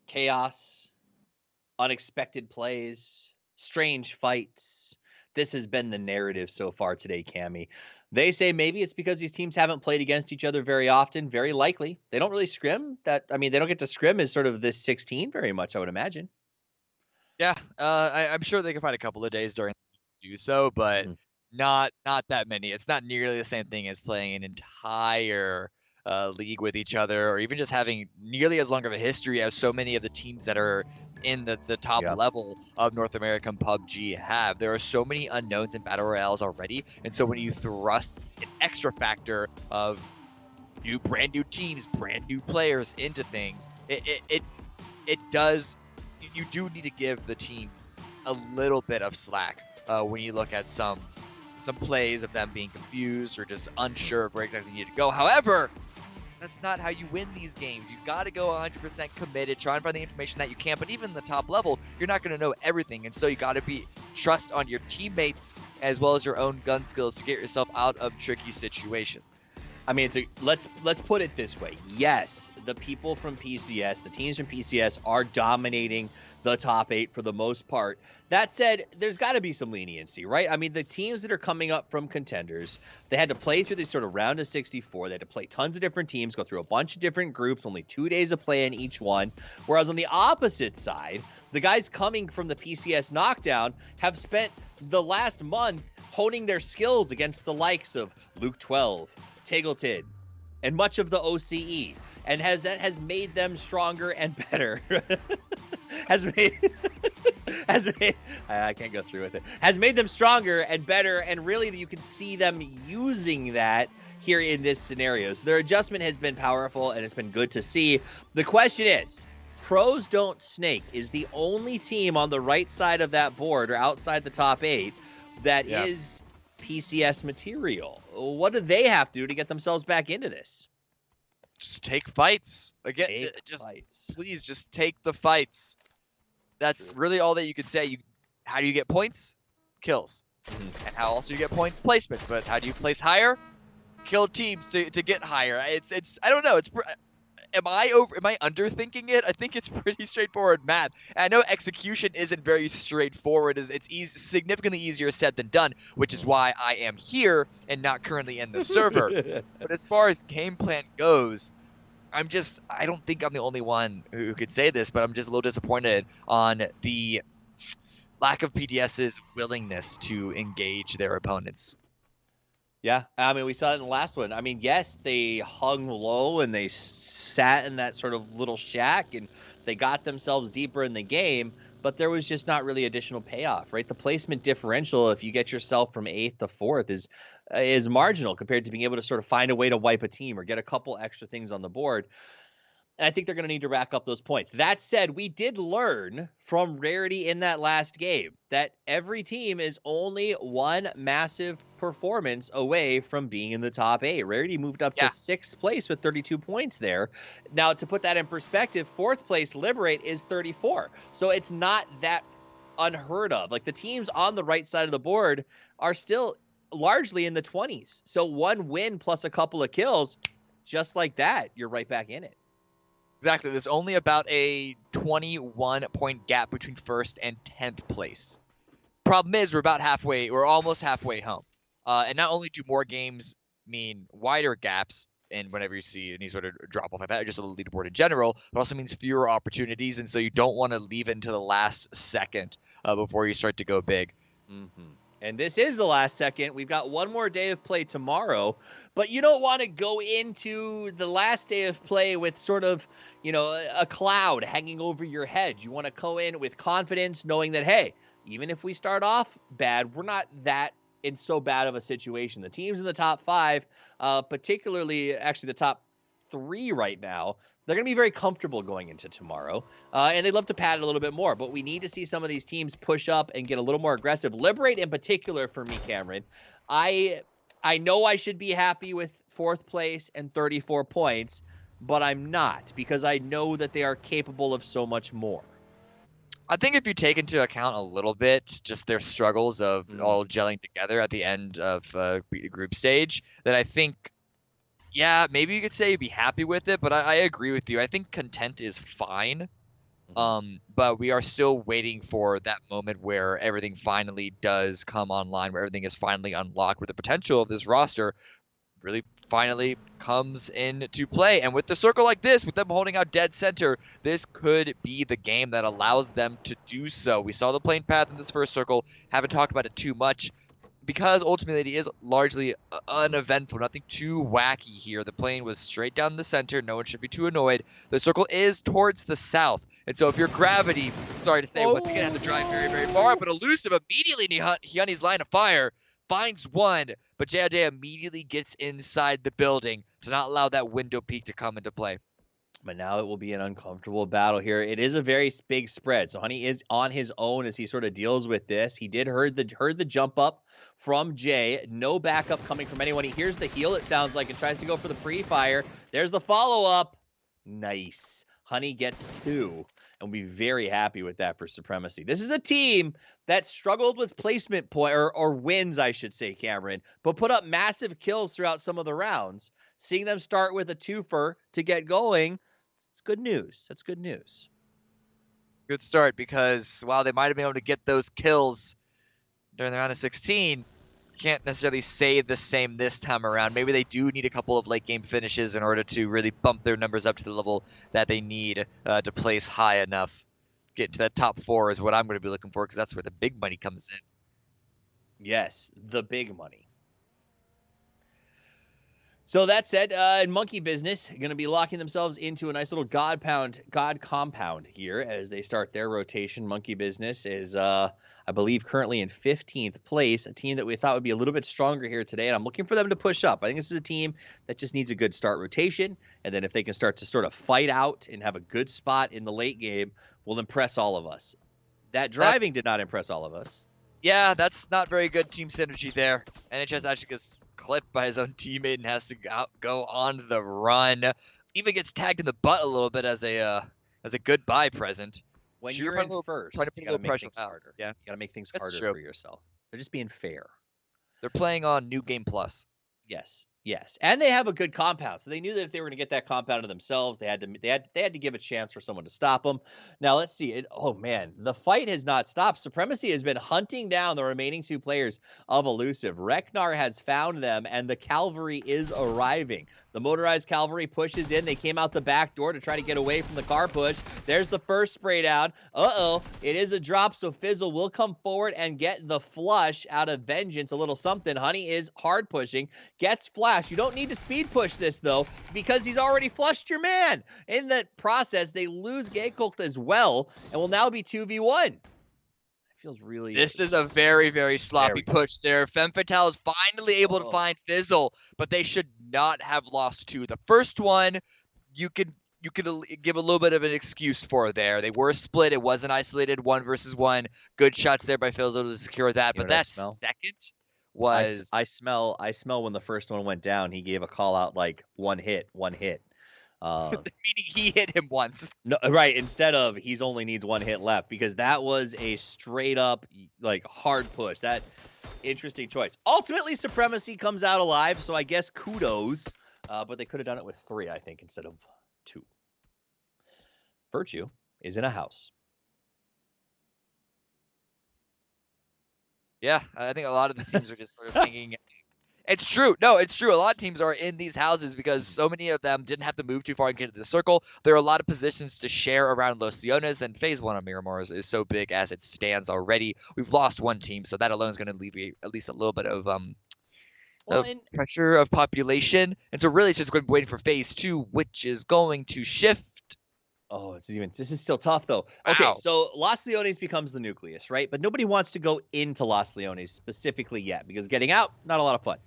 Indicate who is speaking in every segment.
Speaker 1: chaos, unexpected plays, strange fights. This has been the narrative so far today, Cammy. They say maybe it's because these teams haven't played against each other very often. Very likely. They don't really scrim. They don't get to scrim as sort of this 16 very much, I would imagine.
Speaker 2: Yeah, I'm sure they can find a couple of days during the week to do so, but
Speaker 1: Mhm.
Speaker 2: not that many. It's not nearly the same thing as playing an entire league with each other, or even just having nearly as long of a history as so many of the teams that are in the top
Speaker 1: Yeah.
Speaker 2: level of North American PUBG have. There are so many unknowns in battle royales already, and so when you thrust an extra factor of brand new teams, brand new players into things, it does. You do need to give the teams a little bit of slack when you look at some plays of them being confused or just unsure of where exactly you need to go. However, that's not how you win these games. You've got to go 100% committed, try and find the information that you can. But even the top level, you're not going to know everything, and so you got to be trust on your teammates as well as your own gun skills to get yourself out of tricky situations.
Speaker 1: I mean, let's put it this way. Yes, the people from PCS, the teams from PCS are dominating the top 8 for the most part. That said, there's got to be some leniency, right? I mean, the teams that are coming up from contenders, they had to play through this sort of round of 64. They had to play tons of different teams, go through a bunch of different groups, only 2 days of play in each one. Whereas on the opposite side, the guys coming from the PCS knockdown have spent the last month honing their skills against the likes of Luke 12, Tagelton, and much of the OCE, and has made them stronger and better. has made I can't go through with it. Has made them stronger and better, and really you can see them using that here in this scenario. So their adjustment has been powerful, and it's been good to see. The question is, Pros Don't Snake is the only team on the right side of that board or outside the top 8 that is PCS material. What do they have to do to get themselves back into this?
Speaker 2: Just take fights. Again, please just take the fights. That's really all that you could say. How do you get points? Kills. Mm-hmm. And how else do you get points? Placement. But how do you place higher? Kill teams to get higher. It's I don't know. Am I underthinking it? I think it's pretty straightforward math. And I know execution isn't very straightforward. It's significantly easier said than done, which is why I am here and not currently in the server. But as far as game plan goes, I don't think I'm the only one who could say this, but I'm just a little disappointed on the lack of PDS's willingness to engage their opponents.
Speaker 1: Yeah, I mean, we saw it in the last one. I mean, yes, they hung low and they sat in that sort of little shack and they got themselves deeper in the game, but there was just not really additional payoff, right? The placement differential, if you get yourself from 8th to 4th, is marginal compared to being able to sort of find a way to wipe a team or get a couple extra things on the board. And I think they're going to need to rack up those points. That said, we did learn from Rarity in that last game that every team is only one massive performance away from being in the top 8. Rarity moved up to 6th place with 32 points there. Now, to put that in perspective, 4th place Liberate is 34. So it's not that unheard of. Like, the teams on the right side of the board are still largely in the 20s. So one win plus a couple of kills, just like that, you're right back in it.
Speaker 2: Exactly. There's only about a 21-point gap between 1st and 10th place. Problem is, we're almost halfway home. And not only do more games mean wider gaps, and whenever you see any sort of drop off like that, or just a leaderboard in general, it also means fewer opportunities, and so you don't want to leave it until the last second before you start to go big.
Speaker 1: Mm-hmm. And this is the last second. We've got one more day of play tomorrow, but you don't want to go into the last day of play with sort of, a cloud hanging over your head. You want to go in with confidence, knowing that, hey, even if we start off bad, we're not that in so bad of a situation. The teams in the top 5, particularly actually the top 3 right now, they're going to be very comfortable going into tomorrow, and they'd love to pad it a little bit more, but we need to see some of these teams push up and get a little more aggressive. Liberate in particular for me, Cameron. I know I should be happy with 4th place and 34 points, but I'm not, because I know that they are capable of so much more.
Speaker 2: I think if you take into account a little bit just their struggles of all gelling together at the end of the group stage, then I think, maybe you could say you'd be happy with it, but I agree with you. I think content is fine. But we are still waiting for that moment where everything finally does come online, where everything is finally unlocked, where the potential of this roster really finally comes into play. And with the circle like this, with them holding out dead center, this could be the game that allows them to do so. We saw the plane path in this first circle, haven't talked about it too much, because ultimately it is largely uneventful, nothing too wacky here. The plane was straight down the center, no one should be too annoyed. The circle is towards the south, and so if you're Gravity, sorry to say, once again, have to drive very, very far, but Elusive immediately in Hyunny's line of fire finds one, but JLJ immediately gets inside the building to not allow that window peek to come into play.
Speaker 1: But now it will be an uncomfortable battle here. It is a very big spread, so Honey is on his own as he sort of deals with this. He did heard the jump up from Jay. No backup coming from anyone. He hears the heal, it sounds like, and tries to go for the pre-fire. There's the follow-up. Nice. Honey gets 2, and we'll be very happy with that for Supremacy. This is a team that struggled with placement or wins, I should say, Cameron, but put up massive kills throughout some of the rounds. Seeing them start with a 2-fer to get going, it's good news. That's good news.
Speaker 2: Good start, because while they might have been able to get those kills during the round of 16, can't necessarily say the same this time around. Maybe they do need a couple of late game finishes in order to really bump their numbers up to the level that they need to place high enough. Get to that top 4 is what I'm going to be looking for, because that's where the big money comes in.
Speaker 1: Yes, the big money. So that said, in Monkey Business, going to be locking themselves into a nice little God compound here as they start their rotation. Monkey Business is, I believe, currently in 15th place, a team that we thought would be a little bit stronger here today, and I'm looking for them to push up. I think this is a team that just needs a good start rotation, and then if they can start to sort of fight out and have a good spot in the late game, will impress all of us. That driving did not impress all of us.
Speaker 2: Yeah, that's not very good team synergy there. NHS actually gets clipped by his own teammate and has to go on the run. Even gets tagged in the butt a little bit as a goodbye present.
Speaker 1: When you're in first,
Speaker 2: trying to put a little pressure
Speaker 1: harder.
Speaker 2: Yeah,
Speaker 1: you got to make things harder for yourself. They're just being fair.
Speaker 2: They're playing on New Game Plus.
Speaker 1: Yes, and they have a good compound, so they knew that if they were going to get that compound to themselves, they had to give a chance for someone to stop them. Now let's see. Oh man, the fight has not stopped. Supremacy has been hunting down the remaining 2 players of Elusive. Reknar has found them, and the cavalry is arriving. The motorized cavalry pushes in. They came out the back door to try to get away from the car push. There's the first spray down. It is a drop, so Fizzle will come forward and get the flush out of Vengeance. A little something. Honey is hard pushing. Gets flash. You don't need to speed push this, though, because he's already flushed your man. In that process, they lose Gekolt as well, and will now be 2v1. Feels really...
Speaker 2: This is a very, very sloppy push there. Femme Fatale is finally able to find Fizzle, but they should not have lost 2. The first one, you could give a little bit of an excuse for there. They were split. It was an isolated 1 versus 1. Good shots there by Fizzle to secure that. But that second was...
Speaker 1: I smell when the first one went down, he gave a call out like one hit.
Speaker 2: Meaning he hit him once.
Speaker 1: No, right. Instead of he's only needs 1 hit left, because that was a straight up like hard push. That interesting choice. Ultimately, Supremacy comes out alive, so I guess kudos. But they could have done it with 3, I think, instead of 2. Virtue is in a house.
Speaker 2: Yeah, I think a lot of the teams are just sort of thinking. It's true. No, it's true. A lot of teams are in these houses because so many of them didn't have to move too far and get into the circle. There are a lot of positions to share around Los Leones, and Phase 1 of Miramar is so big as it stands already. We've lost 1 team, so that alone is going to alleviate at least a little bit of pressure of population. And so really it's just waiting for Phase 2, which is going to shift.
Speaker 1: Oh, this is still tough, though. Okay, so Los Leones becomes the nucleus, right? But nobody wants to go into Los Leones specifically yet, because getting out, not a lot of fun.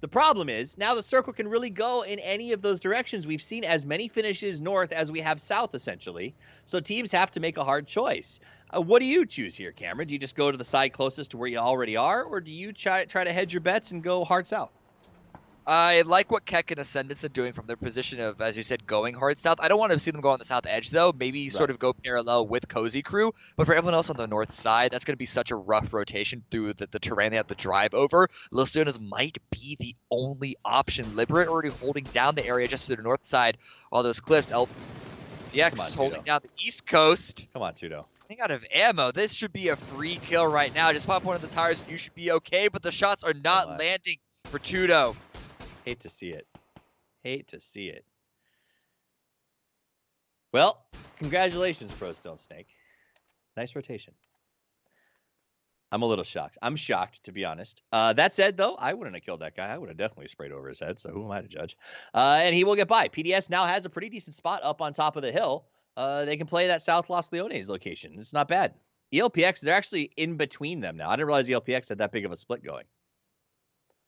Speaker 1: The problem is, now the circle can really go in any of those directions. We've seen as many finishes north as we have south, essentially. So teams have to make a hard choice. What do you choose here, Cameron? Do you just go to the side closest to where you already are, or do you try to hedge your bets and go hard south?
Speaker 2: I like what Keck and Ascendance are doing from their position of, as you said, going hard south. I don't want to see them go on the south edge, though. Maybe sort of go parallel with Cozy Crew. But for everyone else on the north side, that's going to be such a rough rotation through the terrain they have to drive over. Los Leones might be the only option. Liberate already holding down the area just to the north side. All those cliffs. PX holding down the East Coast.
Speaker 1: Come on, Tudo.
Speaker 2: Running out of ammo. This should be a free kill right now. Just pop one of the tires and you should be okay, but the shots are not landing for Tudo.
Speaker 1: Hate to see it. Hate to see it. Well, congratulations, Pro Stone Snake. Nice rotation. I'm a little shocked. I'm shocked, to be honest. That said, though, I wouldn't have killed that guy. I would have definitely sprayed over his head, so who am I to judge? And he will get by. PDS now has a pretty decent spot up on top of the hill. They can play that South Los Leones location. It's not bad. ELPX, they're actually in between them now. I didn't realize ELPX had that big of a split going.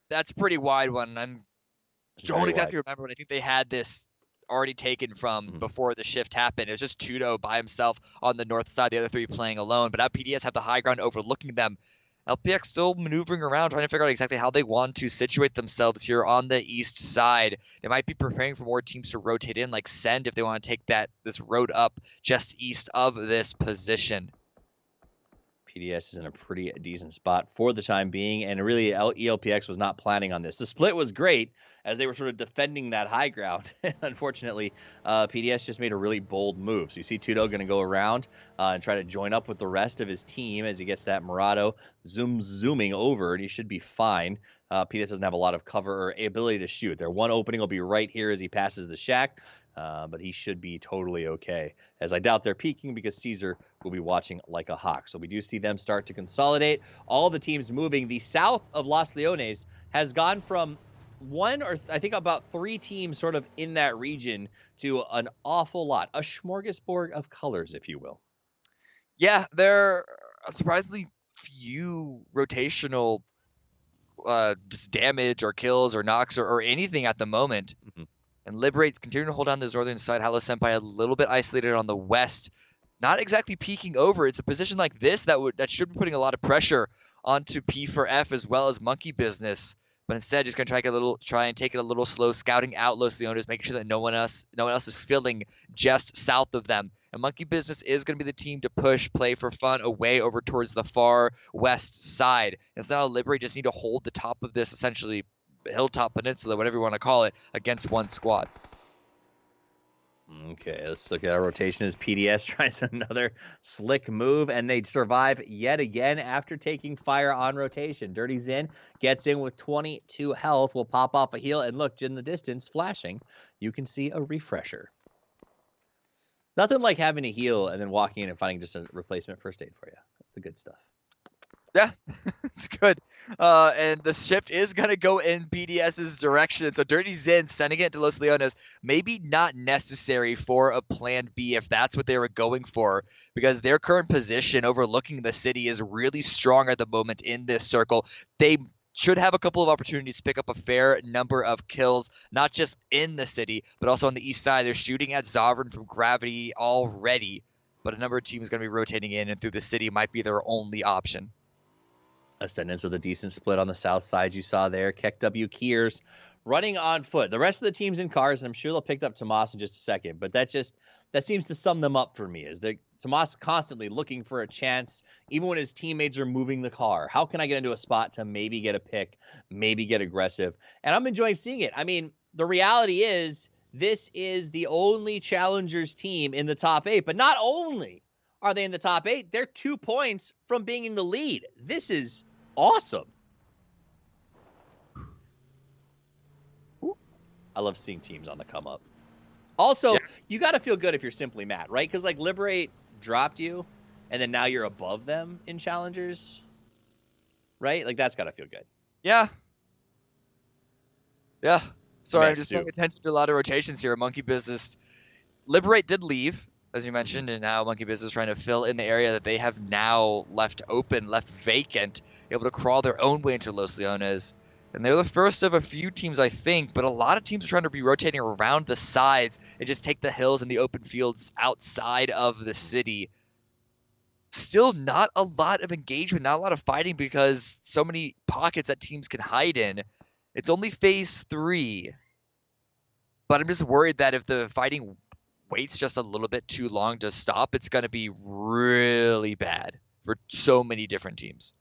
Speaker 2: That's a pretty wide one. I don't exactly remember, but I think they had this already taken from before the shift happened. It was just Tudo by himself on the north side, the other three playing alone. But now PDS have the high ground overlooking them. LPX still maneuvering around, trying to figure out exactly how they want to situate themselves here on the east side. They might be preparing for more teams to rotate in, like Send, if they want to take this road up just east of this position.
Speaker 1: PDS is in a pretty decent spot for the time being, and really ELPX was not planning on this. The split was great as they were sort of defending that high ground. Unfortunately, PDS just made a really bold move. So you see Tudo going to go around and try to join up with the rest of his team as he gets that Murado zooming over, and he should be fine. PDS doesn't have a lot of cover or ability to shoot. Their one opening will be right here as he passes the shack. But he should be totally okay, as I doubt they're peeking because Caesar will be watching like a hawk. So we do see them start to consolidate. All the teams moving. The south of Los Leones has gone from one or I think about three teams sort of in that region to an awful lot. A smorgasbord of colors, if you will.
Speaker 2: Yeah, there are surprisingly few rotational just damage or kills or knocks or anything at the moment. And Liberate's continuing to hold down this northern side. Hello Senpai a little bit isolated on the west. Not exactly peeking over. It's a position like this that should be putting a lot of pressure onto P4F as well as Monkey Business. But instead, just going to try and take it a little slow, scouting out Los Leones, making sure that no one else is filling just south of them. And Monkey Business is going to be the team to push, play for fun away over towards the far west side. It's now Liberate just need to hold the top of this essentially Hilltop Peninsula, whatever you want to call it, against one squad.
Speaker 1: Okay, let's look at our rotation as PDS tries another slick move, and they survive yet again after taking fire on rotation. Dirty Zen gets in with 22 health, will pop off a heal, and look, in the distance, flashing, you can see a refresher. Nothing like having a heal and then walking in and finding just a replacement first aid for you. That's the good stuff.
Speaker 2: Yeah, it's good. And the shift is going to go in PDS's direction. So Dirty Zen sending it to Los Leones, maybe not necessary for a plan B if that's what they were going for, because their current position overlooking the city is really strong at the moment in this circle. They should have a couple of opportunities to pick up a fair number of kills, not just in the city, but also on the east side. They're shooting at Sovereign from Gravity already, but a number of teams going to be rotating in, and through the city might be their only option.
Speaker 1: Ascendants with a decent split on the south side you saw there. KEKW Kiers running on foot. The rest of the team's in cars, and I'm sure they'll pick up Tomas in just a second. But that seems to sum them up for me, is that Tomas constantly looking for a chance, even when his teammates are moving the car. How can I get into a spot to maybe get a pick, maybe get aggressive? And I'm enjoying seeing it. I mean, the reality is this is the only Challengers team in the top 8. But not only are they in the top 8, they're 2 points from being in the lead. This is awesome. I love seeing teams on the come up. Also, yeah, you got to feel good if you're simply Matt, right? Because like Liberate dropped you, and then now you're above them in Challengers, right? Like that's got to feel good.
Speaker 2: Yeah. Yeah. Sorry, I'm just paying attention to a lot of rotations here. Monkey Business. Liberate did leave, as you mentioned, and now Monkey Business is trying to fill in the area that they have now left open, left vacant, able to crawl their own way into Los Leones. And they're the first of a few teams, I think, but a lot of teams are trying to be rotating around the sides and just take the hills and the open fields outside of the city. Still not a lot of engagement, not a lot of fighting because so many pockets that teams can hide in. It's only phase 3. But I'm just worried that if the fighting waits just a little bit too long to stop, it's going to be really bad for so many different teams.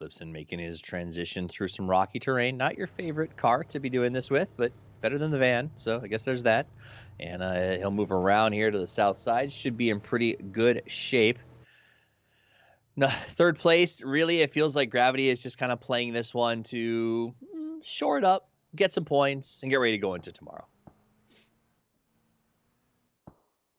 Speaker 1: Lipson making his transition through some rocky terrain. Not your favorite car to be doing this with, but better than the van, so I guess there's that. And he'll move around here to the south side. Should be in pretty good shape. No, third place, really, it feels like Gravity is just kind of playing this one to shore it up, get some points, and get ready to go into tomorrow.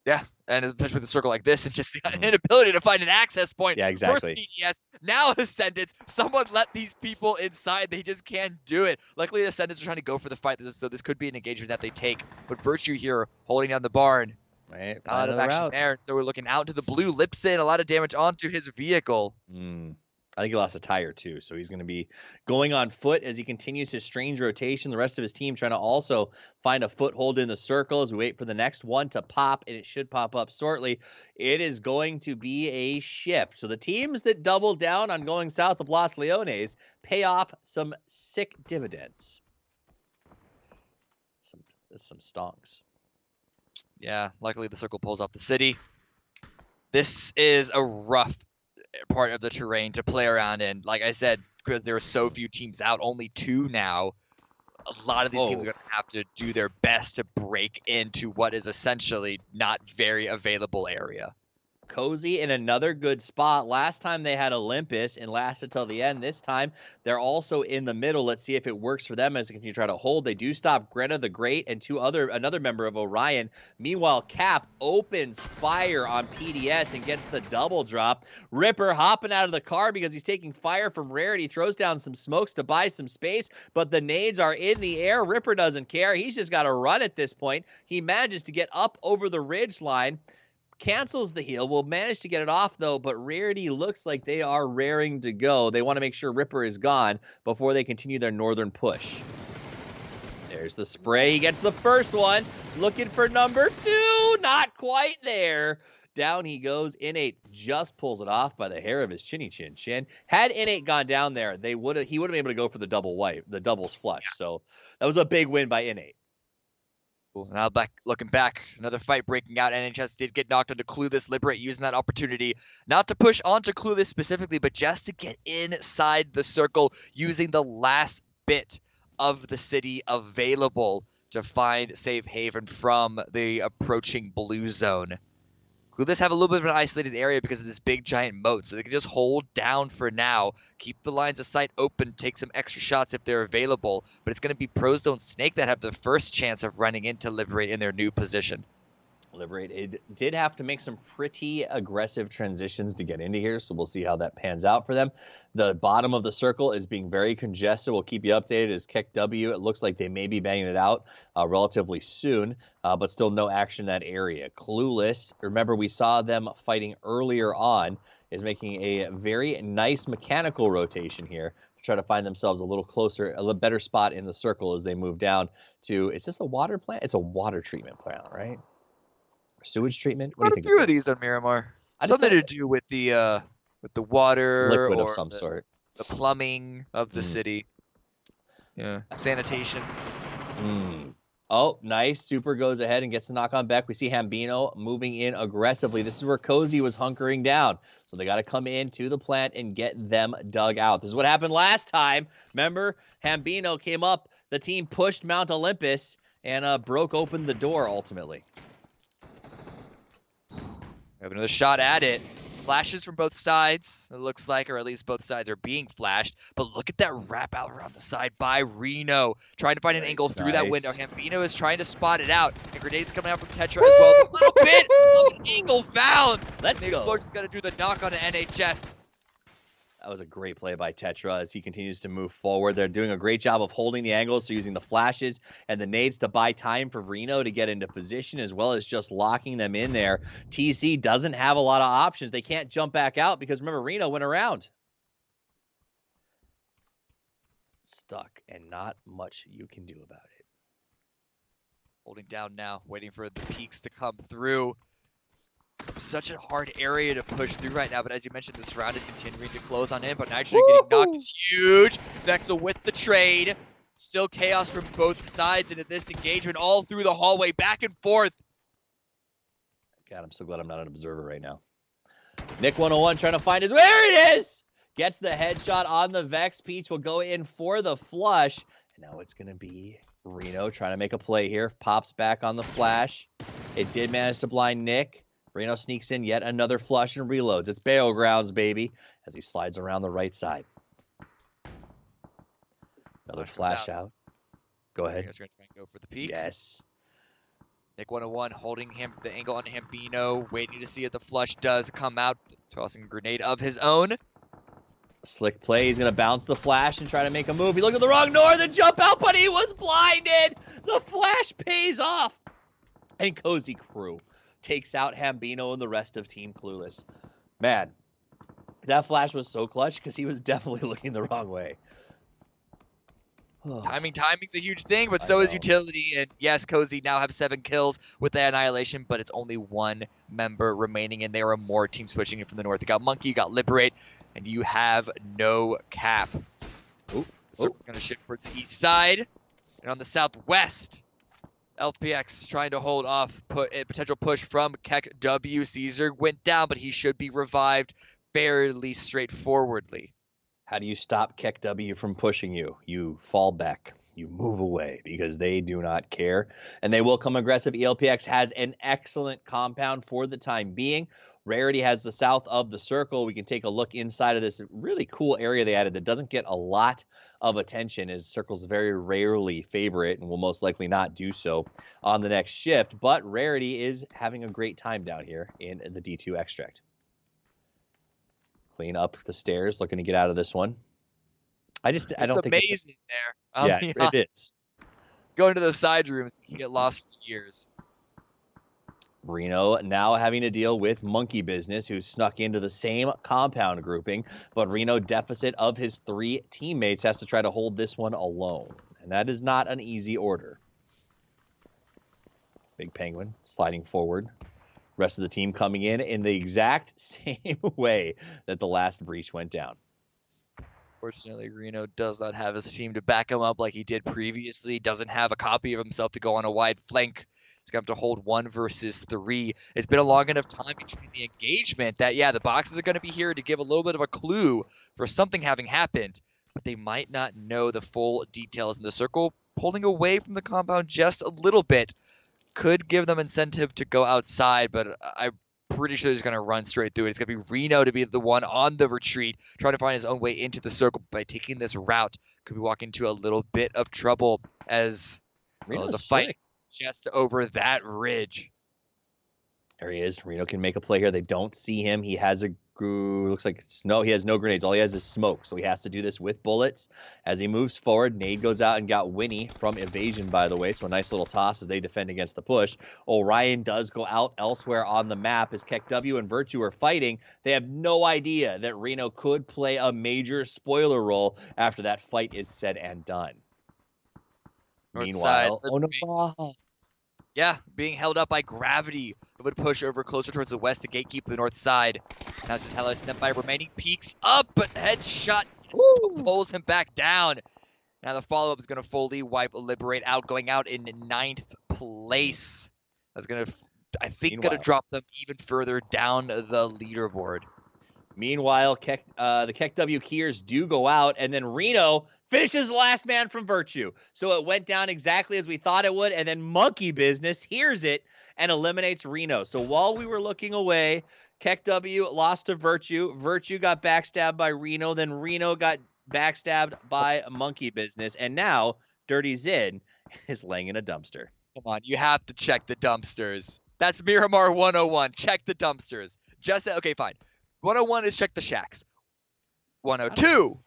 Speaker 2: Yeah, and especially with a circle like this and just the inability to find an access point.
Speaker 1: Yeah, exactly.
Speaker 2: For PDS, now Ascendants, someone let these people inside. They just can't do it. Luckily, the Ascendants are trying to go for the fight, so this could be an engagement that they take. But Virtue here holding down the barn.
Speaker 1: Right,
Speaker 2: a lot of action there. So we're looking out to the blue. Lips in a lot of damage onto his vehicle.
Speaker 1: I think he lost a tire too, so he's going to be going on foot as he continues his strange rotation. The rest of his team trying to also find a foothold in the circle as we wait for the next one to pop, and it should pop up shortly. It is going to be a shift. So the teams that double down on going south of Los Leones pay off some sick dividends. Some stonks.
Speaker 2: Yeah, luckily the circle pulls off the city. This is a rough part of the terrain to play around in. Like I said, because there are so few teams out, only 2 now. A lot of these teams are going to have to do their best to break into what is essentially not very available area.
Speaker 1: Cozy in another good spot. Last time they had Olympus and lasted till the end. This time they're also in the middle. Let's see if it works for them as they continue to try to hold. They do stop Greta the Great and another member of Orion. Meanwhile, Cap opens fire on PDS and gets the double drop. Ripper hopping out of the car because he's taking fire from Rarity. Throws down some smokes to buy some space, but the nades are in the air. Ripper doesn't care. He's just got to run at this point. He manages to get up over the ridge line. Cancels the heal. Will manage to get it off, though, but Rarity looks like they are raring to go. They want to make sure Ripper is gone before they continue their northern push. There's the spray. He gets the first one. Looking for number 2. Not quite there. Down he goes. Innate just pulls it off by the hair of his chinny chin. Had Innate gone down there, he would have been able to go for the double wipe, the doubles flush. Yeah. So that was a big win by Innate.
Speaker 2: Now looking back, another fight breaking out. NHS did get knocked onto Clueless. Liberate using that opportunity not to push onto Clueless specifically, but just to get inside the circle using the last bit of the city available to find safe haven from the approaching blue zone. Clueless have a little bit of an isolated area because of this big giant moat, so they can just hold down for now, keep the lines of sight open, take some extra shots if they're available, but it's going to be Prozone Snake that have the first chance of running into Liberate in their new position.
Speaker 1: Liberate did have to make some pretty aggressive transitions to get into here, so we'll see how that pans out for them. The bottom of the circle is being very congested. We'll keep you updated as Keck W. It looks like they may be banging it out relatively soon, but still no action in that area. Clueless, remember we saw them fighting earlier on, is making a very nice mechanical rotation here to try to find themselves a little closer, a little better spot in the circle as they move down to, is this a water plant? It's a water treatment plant, right? Sewage treatment? What do you think?
Speaker 2: A few of these on Miramar. Something to do with the water,
Speaker 1: liquid
Speaker 2: or
Speaker 1: of some sort,
Speaker 2: the plumbing of the city. Yeah, sanitation.
Speaker 1: Oh, nice. Super goes ahead and gets the knock on Beck. We see Hambino moving in aggressively. This is where Cozy was hunkering down. So they got to come into the plant and get them dug out. This is what happened last time. Remember, Hambino came up. The team pushed Mount Olympus and broke open the door ultimately.
Speaker 2: We have another shot at it. Flashes from both sides, it looks like, or at least both sides are being flashed. But look at that wrap out around the side by Reno. Trying to find an angle through that window. Hambino is trying to spot it out. And grenades coming out from Tetra as well. A little bit of an angle found.
Speaker 1: Let's
Speaker 2: go. The explosion's going to do the knock on NHS.
Speaker 1: That was a great play by Tetra as he continues to move forward. They're doing a great job of holding the angles, so using the flashes and the nades to buy time for Reno to get into position, as well as just locking them in there. TC doesn't have a lot of options. They can't jump back out because, remember, Reno went around. Stuck, and not much you can do about it.
Speaker 2: Holding down now, waiting for the peaks to come through. Such a hard area to push through right now, but as you mentioned, this round is continuing to close on him, but Nitrogen getting knocked is huge. Vexel with the trade. Still chaos from both sides into this engagement, all through the hallway, back and forth.
Speaker 1: God, I'm so glad I'm not an observer right now. Nick 101 trying to find his, where it is! Gets the headshot on the Vex. Peach will go in for the flush, and now it's going to be Reno trying to make a play here. Pops back on the flash. It did manage to blind Nick. Reno sneaks in yet another flush and reloads. It's battlegrounds, baby, as he slides around the right side. Another flash out. Go ahead.
Speaker 2: Reno's going to try and go for the peek.
Speaker 1: Yes.
Speaker 2: Nick 101 holding him the angle on Hambino, waiting to see if the flush does come out, tossing a grenade of his own.
Speaker 1: Slick play. He's going to bounce the flash and try to make a move. He looked at the wrong northern jump out, but he was blinded. The flash pays off. And Cozy Crew takes out Hambino and the rest of Team Clueless. Man, that flash was so clutch because he was definitely looking the wrong way.
Speaker 2: Timing's a huge thing, but so is utility. And yes, Cozy now have 7 kills with the Annihilation, but it's only 1 member remaining, and there are more teams switching in from the north. You got Monkey, you got Liberate, and you have no cap. The circle's going to shift towards the east side. And on the southwest, LPX trying to hold off a potential push from Keck W. Caesar went down, but he should be revived fairly straightforwardly.
Speaker 1: How do you stop Keck W from pushing you? You fall back. You move away because they do not care. And they will come aggressive. ELPX has an excellent compound for the time being. Rarity has the south of the circle. We can take a look inside of this really cool area they added that doesn't get a lot of attention, as circles very rarely favor it and will most likely not do so on the next shift. But Rarity is having a great time down here in the D2 extract. Clean up the stairs, looking to get out of this one. I don't think
Speaker 2: it's amazing there.
Speaker 1: Yeah, it is.
Speaker 2: Going to those side rooms, you get lost for years.
Speaker 1: Reno now having to deal with Monkey Business, who snuck into the same compound grouping, but Reno, deficit of his 3 teammates, has to try to hold this one alone, and that is not an easy order. Big Penguin sliding forward. Rest of the team coming in the exact same way that the last breach went down.
Speaker 2: Fortunately, Reno does not have his team to back him up like he did previously. Doesn't have a copy of himself to go on a wide flank. He's going to have to hold 1 versus 3. It's been a long enough time between the engagement that, yeah, the boxes are going to be here to give a little bit of a clue for something having happened, but they might not know the full details in the circle. Pulling away from the compound just a little bit could give them incentive to go outside, but I'm pretty sure he's going to run straight through it. It's going to be Reno to be the one on the retreat, trying to find his own way into the circle. By taking this route, could be walking into a little bit of trouble as there's a fight just over that ridge.
Speaker 1: There he is. Reno can make a play here. They don't see him. He has looks like he has no grenades. All he has is smoke, so he has to do this with bullets. As he moves forward, Nade goes out and got Winnie from evasion, by the way, so a nice little toss as they defend against the push. Orion does go out elsewhere on the map as Keck W and Virtue are fighting. They have no idea that Reno could play a major spoiler role after that fight is said and done. Meanwhile,
Speaker 2: yeah, being held up by gravity. It would push over closer towards the west to gatekeep the north side. Now it's just Hello sent by remaining peaks up, but headshot pulls him back down. Now the follow-up is going to fully wipe Liberate out, going out in 9th place. That's going to, I think, going to drop them even further down the leaderboard.
Speaker 1: Meanwhile, the Keck W Kiers do go out, and then Reno finishes the last man from Virtue. So it went down exactly as we thought it would, and then Monkey Business hears it and eliminates Reno. So while we were looking away, Keck W lost to Virtue. Virtue got backstabbed by Reno. Then Reno got backstabbed by Monkey Business. And now Dirty Zin is laying in a dumpster.
Speaker 2: Come on, you have to check the dumpsters. That's Miramar 101. Check the dumpsters. Okay, fine. 101 is check the shacks. 102,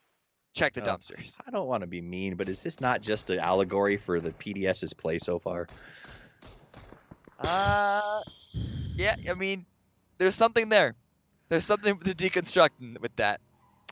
Speaker 2: check the dumpsters.
Speaker 1: I don't want to be mean, but is this not just an allegory for the PDS's play so far?
Speaker 2: Yeah, I mean, there's something there. There's something to deconstruct with that.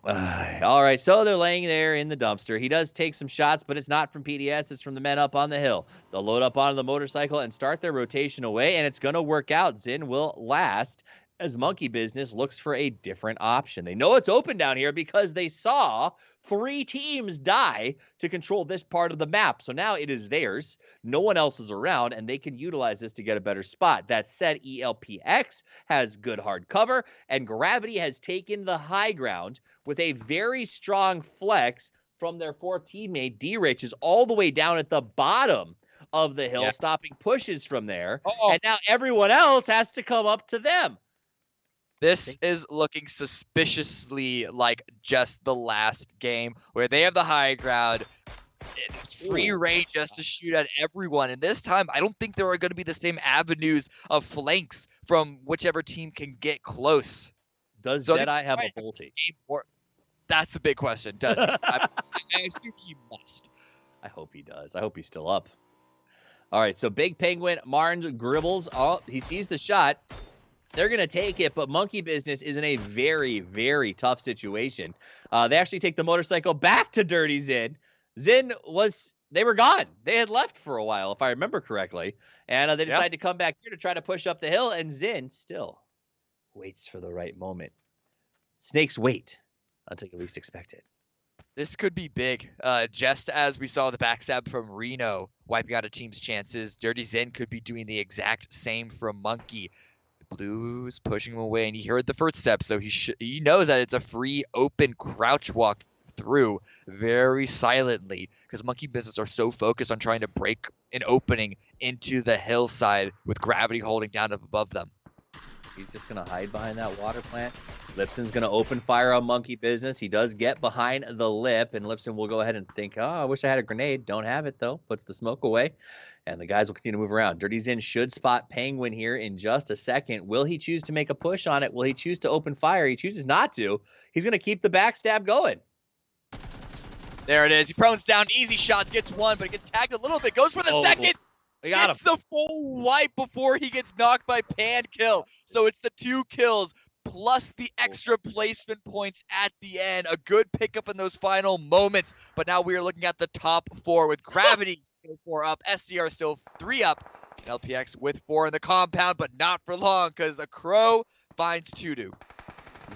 Speaker 1: All right, so they're laying there in the dumpster. He does take some shots, but it's not from PDS. It's from the men up on the hill. They'll load up onto the motorcycle and start their rotation away, and it's going to work out. Zin will last as Monkey Business looks for a different option. They know it's open down here because they saw 3 teams die to control this part of the map. So now it is theirs. No one else is around, and they can utilize this to get a better spot. That said, ELPX has good hard cover, and Gravity has taken the high ground with a very strong flex from their fourth teammate. D-Rich is all the way down at the bottom of the hill, stopping pushes from there. And now everyone else has to come up to them.
Speaker 2: This is looking suspiciously like just the last game where they have the high ground. Free range just to shoot at everyone. And this time, I don't think there are going to be the same avenues of flanks from whichever team can get close.
Speaker 1: Does Deadeye have a multi?
Speaker 2: That's the big question. Does he? I assume he must.
Speaker 1: I hope he does. I hope he's still up. All right, so Big Penguin, Marnes dribbles. Oh, he sees the shot. They're going to take it, but Monkey Business is in a very, very tough situation. They actually take the motorcycle back to Dirty Zin. Zin they were gone. They had left for a while, if I remember correctly. And they decided to come back here to try to push up the hill, and Zin still waits for the right moment. Snakes wait until you least expect it.
Speaker 2: This could be big. Just as we saw the backstab from Reno wiping out a team's chances, Dirty Zin could be doing the exact same from Monkey. Blue's pushing him away, and he heard the first step, so he knows that it's a free, open crouch walk through very silently, because Monkey Business are so focused on trying to break an opening into the hillside with gravity holding down up above them.
Speaker 1: He's just going to hide behind that water plant. Lipson's going to open fire on Monkey Business. He does get behind the lip, and Lipson will go ahead and think, oh, I wish I had a grenade. Don't have it, though. Puts the smoke away, and the guys will continue to move around. Dirty Zin should spot Penguin here in just a second. Will he choose to make a push on it? Will he choose to open fire? He chooses not to. He's going to keep the backstab going.
Speaker 2: There it is. He prones down. Easy shots. Gets one, but he gets tagged a little bit. Goes for the second.
Speaker 1: We got him.
Speaker 2: The full wipe before he gets knocked by Pan kill. So it's the 2 kills plus the extra placement points at the end. A good pickup in those final moments. But now we are looking at the top 4 with Gravity still 4 up. SDR still 3 up. And LPX with 4 in the compound, but not for long because a Crow finds Tudu.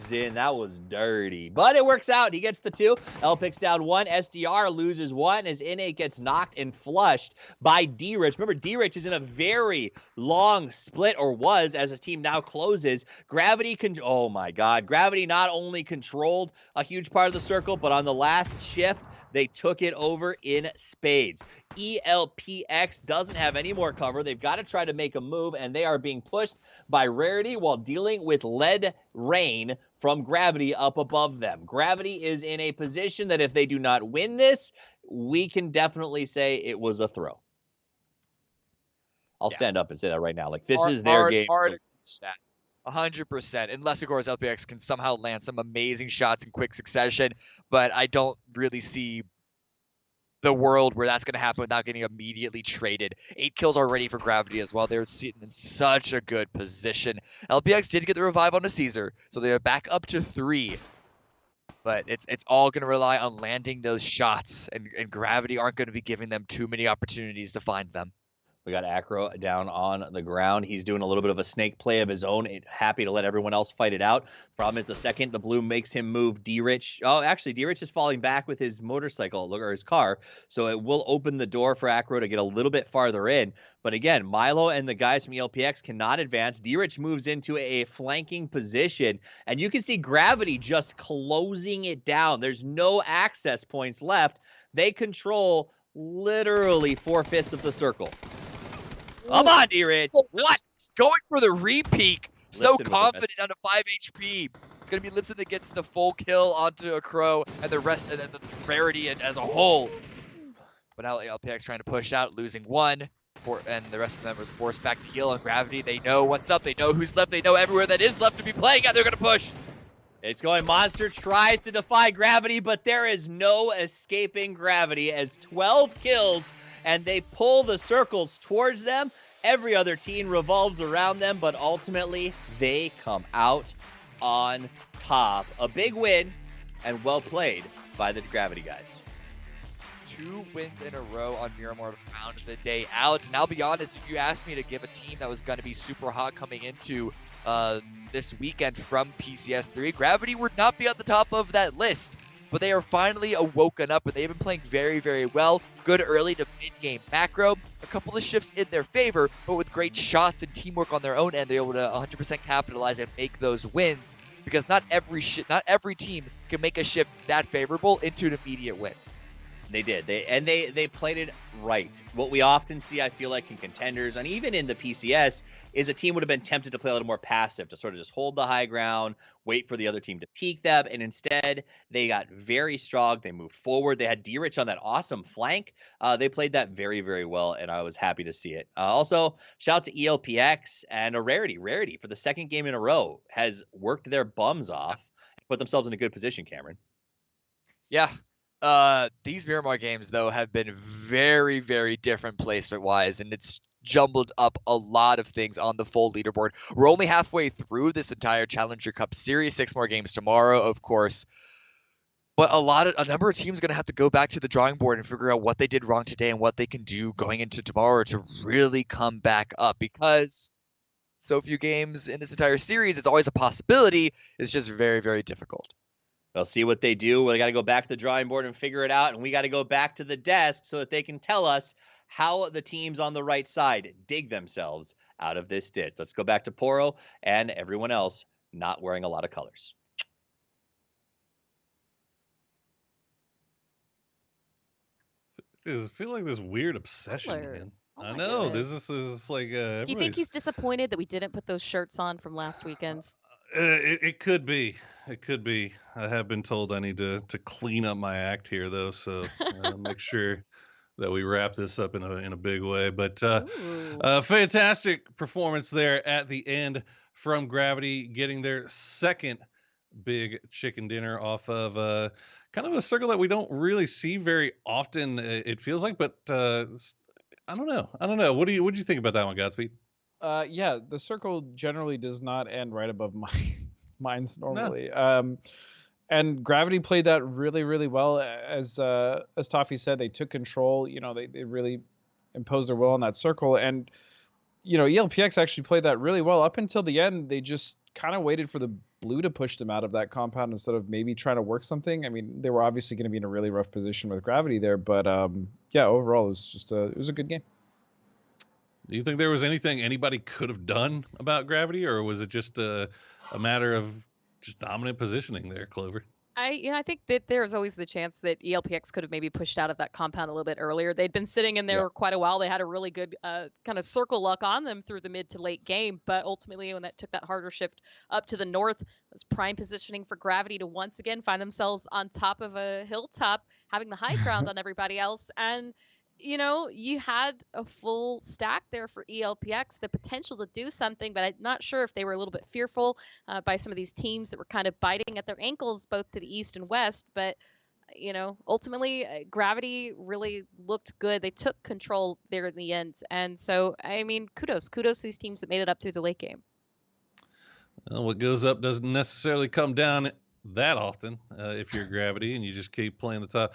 Speaker 1: Zin, that was dirty. But it works out. He gets the 2. L picks down 1. SDR loses 1 as Innate gets knocked and flushed by D-Rich. Remember, D-Rich is in a very long split, or was, as his team now closes. Gravity, oh my God. Gravity not only controlled a huge part of the circle, but on the last shift, they took it over in spades. ELPX doesn't have any more cover. They've got to try to make a move, and they are being pushed by Rarity while dealing with lead rain from Gravity up above them. Gravity is in a position that if they do not win this, we can definitely say it was a throw. I'll stand up and say that right now. Like, this is their game.
Speaker 2: 100%, unless, of course, LPX can somehow land some amazing shots in quick succession, but I don't really see the world where that's going to happen without getting immediately traded. 8 kills already for Gravity as well. They're sitting in such a good position. LPX did get the revive on a Caesar, so they're back up to 3. But it's all going to rely on landing those shots, and Gravity aren't going to be giving them too many opportunities to find them.
Speaker 1: We got Acro down on the ground. He's doing a little bit of a snake play of his own, happy to let everyone else fight it out. Problem is the second the blue makes him move, D-Rich. Oh, actually, D-Rich is falling back with his motorcycle or his car, so it will open the door for Acro to get a little bit farther in. But again, Milo and the guys from ELPX cannot advance. D-Rich moves into a flanking position, and you can see Gravity just closing it down. There's no access points left. They control literally 4/5 of the circle. Come on, D-Rich.
Speaker 2: What? Going for the repeat. So confident down to 5 HP. It's going to be Lipson that gets the full kill onto a Crow and the rest and the Rarity as a whole. But now LPX trying to push out, losing 1. And the rest of the members forced back to heal on Gravity. They know what's up. They know who's left. They know everywhere that is left to be playing at. They're going to push.
Speaker 1: It's going. Monster tries to defy Gravity, but there is no escaping Gravity as 12 kills. And they pull the circles towards them. Every other team revolves around them, but ultimately they come out on top. A big win, and well played by the Gravity guys.
Speaker 2: 2 wins in a row on Miramar to round the day out. And I'll be honest, if you asked me to give a team that was going to be super hot coming into this weekend from PCS3, Gravity would not be at the top of that list. But they are finally awoken up, and they've been playing very, very well. Good early to mid-game macro. A couple of shifts in their favor, but with great shots and teamwork on their own end, they're able to 100% capitalize and make those wins. Because not every team can make a shift that favorable into an immediate win.
Speaker 1: They did. They played it right. What we often see, I feel like, in contenders and even in the PCS is a team would have been tempted to play a little more passive, to sort of just hold the high ground, wait for the other team to peek them, and instead they got very strong. They moved forward. They had D-Rich on that awesome flank. They played that very, very well, and I was happy to see it. Also, shout out to ELPX and a Rarity. Rarity, for the second game in a row, has worked their bums off and put themselves in a good position, Cameron.
Speaker 2: Yeah. These Miramar games, though, have been very, very different placement-wise, and it's jumbled up a lot of things on the full leaderboard. We're only halfway through this entire Challenger Cup series, 6 more games tomorrow, of course. But a number of teams are going to have to go back to the drawing board and figure out what they did wrong today and what they can do going into tomorrow to really come back up, because so few games in this entire series, it's always a possibility. It's just very, very difficult.
Speaker 1: They'll see what they do. They got to go back to the drawing board and figure it out. And we got to go back to the desk so that they can tell us how the teams on the right side dig themselves out of this ditch. Let's go back to Poro and everyone else not wearing a lot of colors.
Speaker 3: I feel like this weird obsession, man.
Speaker 4: Oh
Speaker 3: I know.
Speaker 4: goodness.
Speaker 3: This is like.
Speaker 4: Do you think he's disappointed that we didn't put those shirts on from last weekend?
Speaker 3: It could be. It could be. I have been told I need to clean up my act here, though. So make sure that we wrap this up in a big way. But fantastic performance there at the end from Gravity, getting their second big chicken dinner off of kind of a circle that we don't really see very often. It feels like, but I don't know. What do you think about that one, Godspeed?
Speaker 5: Yeah, the circle generally does not end right above mines normally.
Speaker 3: No.
Speaker 5: And Gravity played that really, really well. As Toffee said, they took control. They really imposed their will on that circle. And ELPX actually played that really well up until the end. They just kind of waited for the blue to push them out of that compound instead of maybe trying to work something. I mean, they were obviously going to be in a really rough position with Gravity there, but yeah, overall it was a good game.
Speaker 3: Do you think there was anything anybody could have done about Gravity, or was it just a matter of just dominant positioning there, Clover?
Speaker 4: I think that there's always the chance that ELPX could have maybe pushed out of that compound a little bit earlier. They'd been sitting in there quite a while. They had a really good kind of circle luck on them through the mid to late game, but ultimately when that took that harder shift up to the north, it was prime positioning for Gravity to once again find themselves on top of a hilltop, having the high ground on everybody else. And you had a full stack there for ELPX, the potential to do something, but I'm not sure if they were a little bit fearful by some of these teams that were kind of biting at their ankles, both to the east and west. But, ultimately, Gravity really looked good. They took control there in the end. And so, I mean, kudos to these teams that made it up through the late game.
Speaker 3: Well, what goes up doesn't necessarily come down that often if you're Gravity and you just keep playing the top.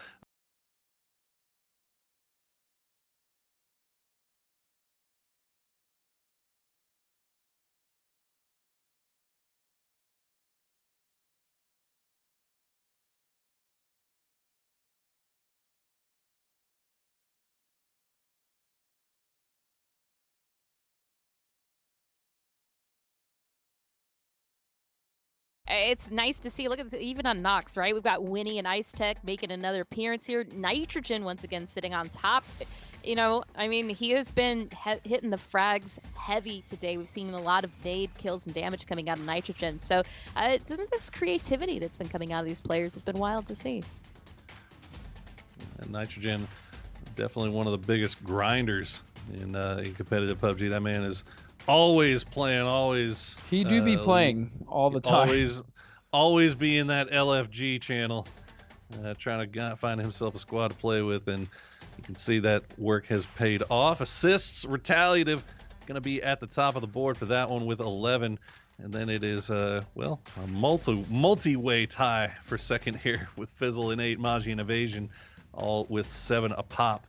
Speaker 4: It's nice to see. Look at even on Nox, right? We've got Winnie and Ice Tech making another appearance here. Nitrogen once again sitting on top. I mean, he has been hitting the frags heavy today. We've seen a lot of nade kills and damage coming out of Nitrogen. So this creativity that's been coming out of these players has been wild to see.
Speaker 3: And Nitrogen, definitely one of the biggest grinders in competitive PUBG. That man is always playing, always.
Speaker 5: He do be playing all the time.
Speaker 3: Always be in that LFG channel, trying to find himself a squad to play with, and you can see that work has paid off. Assists, Retaliative, going to be at the top of the board for that one with 11, and then it is a multi-way tie for second here with Fizzle and 8, Magi and Evasion, all with 7 a pop.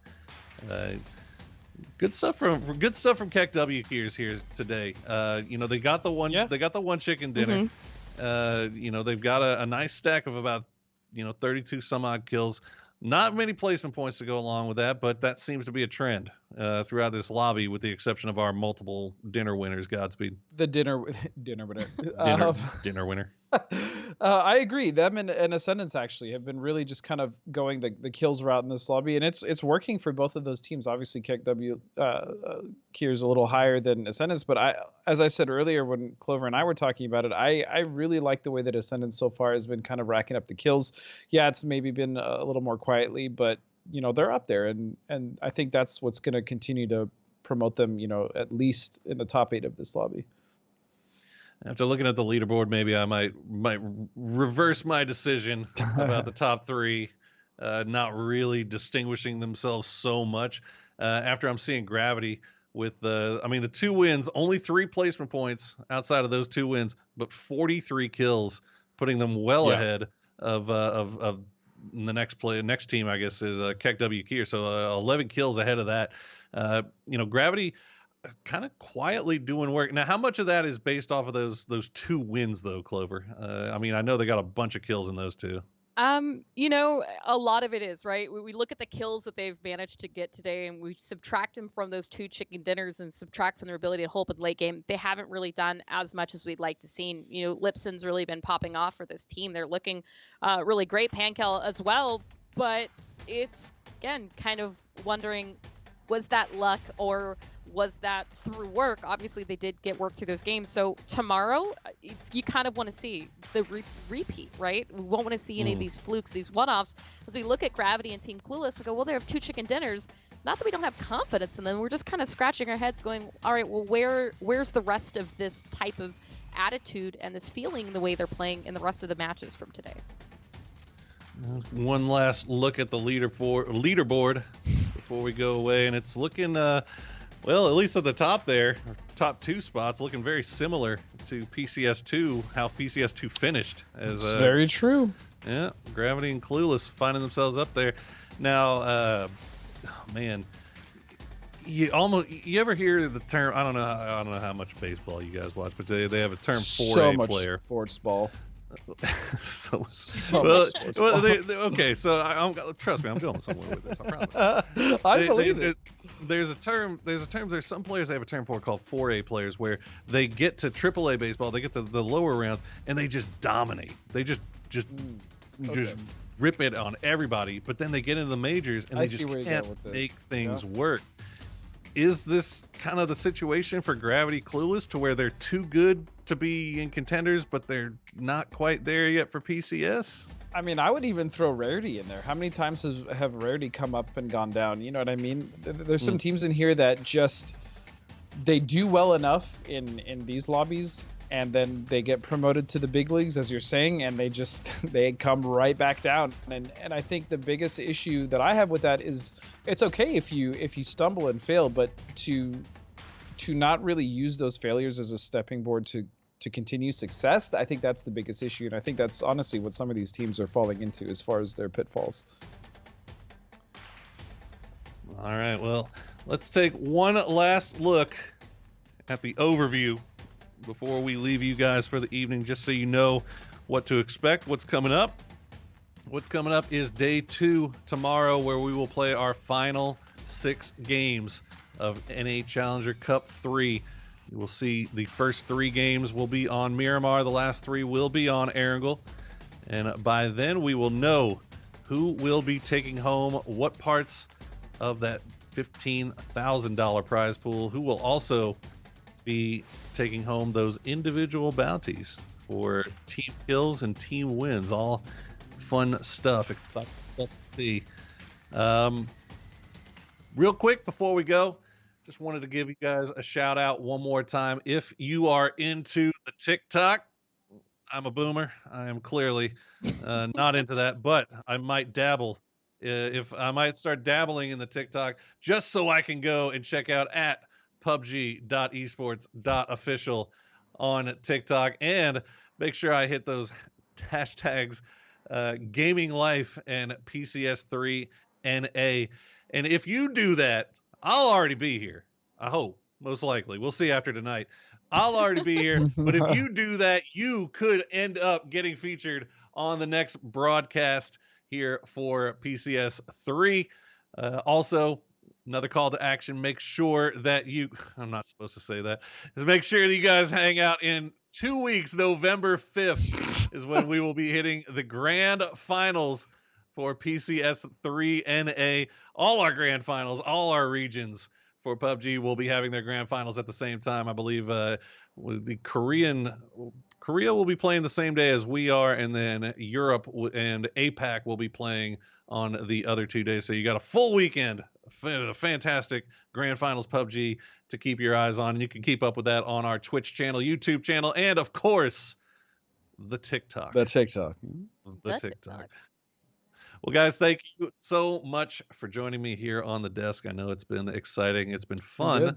Speaker 3: Good stuff from Keck W here today. They got the one. Yeah. They got the one chicken dinner. Mm-hmm. They've got a nice stack of about 32 some odd kills. Not many placement points to go along with that, but that seems to be a trend throughout this lobby, with the exception of our multiple dinner winners. Godspeed.
Speaker 5: The dinner winner.
Speaker 3: Dinner winner.
Speaker 5: I agree. Them and Ascendance actually have been really just kind of going the kills route in this lobby, and it's working for both of those teams. Obviously, KW Kier's a little higher than Ascendance, but as I said earlier when Clover and I were talking about it, I really like the way that Ascendance so far has been kind of racking up the kills. Yeah, it's maybe been a little more quietly, but they're up there, and I think that's what's going to continue to promote them, at least in the top 8 of this lobby.
Speaker 3: After looking at the leaderboard, maybe I might reverse my decision about the top 3 not really distinguishing themselves so much. After I'm seeing Gravity with the 2 wins, only 3 placement points outside of those 2 wins, but 43 kills, putting them well ahead of the next team, I guess, is KW Kier. So 11 kills ahead of that. Gravity kind of quietly doing work. Now, how much of that is based off of those 2 wins, though, Clover? I know they got a bunch of kills in those 2.
Speaker 4: A lot of it is, right? We look at the kills that they've managed to get today, and we subtract them from those 2 chicken dinners and subtract from their ability to hold up in the late game. They haven't really done as much as we'd like to see. Lipson's really been popping off for this team. They're looking really great. Pankel as well, but it's, again, kind of wondering, was that luck or was that through work? Obviously, they did get work through those games. So tomorrow, you kind of want to see the repeat, right? We won't want to see any of these flukes, these one-offs. As we look at Gravity and Team Clueless, we go, well, they have 2 chicken dinners. It's not that we don't have confidence in them. We're just kind of scratching our heads going, all right, well, where's the rest of this type of attitude and this feeling the way they're playing in the rest of the matches from today?
Speaker 3: One last look at the leaderboard before we go away, and it's looking well, at least at the top there, top 2 spots, looking very similar to PCS2, how PCS2 finished.
Speaker 5: That's very true.
Speaker 3: Yeah, Gravity and Clueless finding themselves up there. Now, man, you ever hear the term? I don't know how much baseball you guys watch, but they have a term 4A
Speaker 5: so much
Speaker 3: player.
Speaker 5: Sports ball.
Speaker 3: So
Speaker 5: okay,
Speaker 3: so trust me, I'm going somewhere with this. I promise.
Speaker 5: I believe it.
Speaker 3: There's some players they have a term for called 4A players, where they get to AAA baseball, they get to the lower rounds, and they just dominate. They just rip it on everybody, but then they get into the majors and they just can't make things work. Is this kind of the situation for Gravity Clueless, to where they're too good to be in contenders, but they're not quite there yet for PCS?
Speaker 5: I would even throw Rarity in there. How many times have Rarity come up and gone down? You know what I mean? There's some teams in here that just, they do well enough in these lobbies, and then they get promoted to the big leagues, as you're saying, and they come right back down. And I think the biggest issue that I have with that is, it's okay if you stumble and fail, but to not really use those failures as a stepping board to continue success, I think that's the biggest issue. And I think that's honestly what some of these teams are falling into as far as their pitfalls.
Speaker 3: All right, well, let's take one last look at the overview before we leave you guys for the evening, just so you know what to expect, what's coming up. What's coming up is day 2 tomorrow, where we will play our final 6 games of NA Challenger Cup 3. You will see the first 3 games will be on Miramar. The last 3 will be on Erangel. And by then, we will know who will be taking home what parts of that $15,000 prize pool, who will also be taking home those individual bounties for team kills and team wins. All fun stuff, exciting stuff to see. Real quick before we go, just wanted to give you guys a shout out one more time. If you are into the TikTok, I'm a boomer. I am clearly not into that, but I might dabble. If I might start dabbling in the TikTok, just so I can go and check out at PUBG.esports.official on TikTok, and make sure I hit those hashtags gaming life and PCS3 NA. And if you do that, I'll already be here. I hope, most likely. We'll see after tonight. I'll already be here. But if you do that, you could end up getting featured on the next broadcast here for PCS3. Also, another call to action. Make sure that I'm not supposed to say that. Is make sure that you guys hang out in 2 weeks. November 5th is when we will be hitting the grand finals for PCS3 NA. All our grand finals, all our regions for PUBG will be having their grand finals at the same time. I believe the Korea will be playing the same day as we are, and then Europe and APAC will be playing on the other 2 days. So you got a full weekend, fantastic grand finals PUBG to keep your eyes on. And you can keep up with that on our Twitch channel, YouTube channel, and of course, the TikTok.
Speaker 5: The TikTok.
Speaker 3: The TikTok. Well, guys, thank you so much for joining me here on the desk. I know it's been exciting. It's been fun.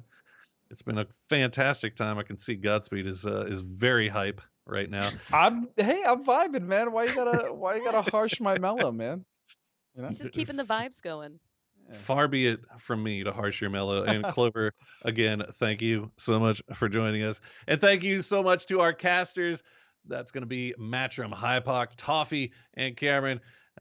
Speaker 3: It's been a fantastic time. I can see Godspeed is very hype right now.
Speaker 5: I'm vibing, man. Why you gotta harsh my mellow, man? You know?
Speaker 4: He's just keeping the vibes going.
Speaker 3: Far be it from me to harsh your mellow. And Clover, again, thank you so much for joining us. And thank you so much to our casters. That's going to be Matrim, Hypoc, Toffee, and Cameron.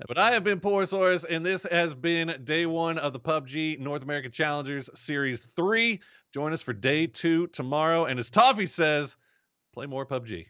Speaker 3: But I have been Porosaurus, and this has been day 1 of the PUBG North American Challengers Series 3. Join us for day 2 tomorrow. And as Toffee says, play more PUBG.